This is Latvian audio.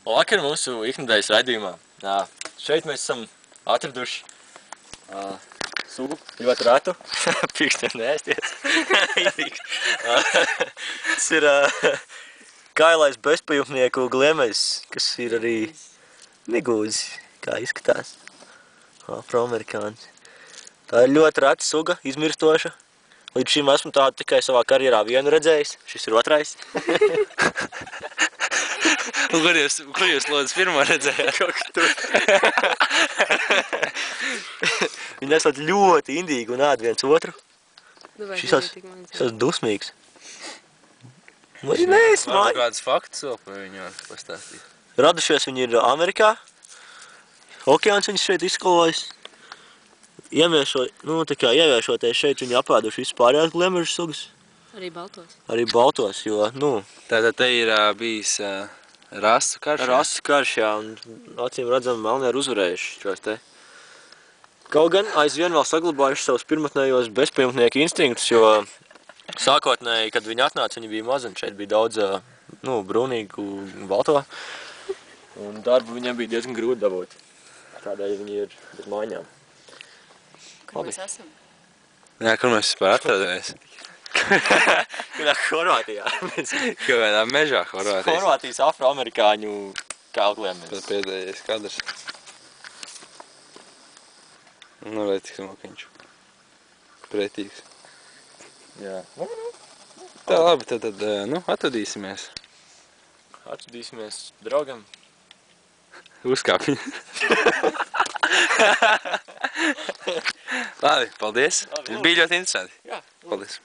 Vakar mūsu iknedēļas raidījumā. Šeit mēs esam atraduši sugu ļoti rētu. Pirkstiem neēsties. Tas ir kailais bezpajumtnieku gliemeļs, kas ir arī migūdzi, kā izskatās. Afroamerikāns. Tā ir ļoti reta suga, izmirstoša. Līdz šim esmu tādu tikai savā karjerā vienu redzējis. Šis ir otrais. Kur jūs lūdzu pirmo redzējāt? Kaut kā tur. Viņi esat ļoti indīgi un ēd viens otru. Šis esmu dusmīgs. Vai nē, es māju. Varbūt kādus faktus vēl par viņu var pastāstīt. Radušies viņi ir Amerikā. Okeāns viņus šeit izskolojis. Ieviešoties šeit, viņi apēduši visu pārējās gliemežu sugas. Arī baltos. Arī baltos, jo, Tātad te ir bijis rasu karš? Rasu karš, jā, un acīm redzam, melnie ir uzvarējuši šos te. Kaut gan aizvien vēl saglabājuši savus pirmotnējos bezpajumtnieku instinktus, jo sākotnēji, kad viņi atnāca, viņi bija mazi, un šeit bija daudz, brūnīgu balto. Un darbu viņiem bija diezgan grūti dabūt. Tādēļ viņi ir bez mājām. Kur mēs esam? Jā, kur mēs vispār atrodamies? Kādā Horvātijā. Kaut kādā mežā Horvātijas. Horvātijas afroamerikāņu kalkliem. Tas pēdējais kadrs. Nu, redz, cik smokiņš. Pretīgs. Jā. Tā, labi, tad, atradīsimies. Atradīsimies draugam. Uzkāpņi. Labi, paldies. Bija ļoti interesanti. Jā. Paldies.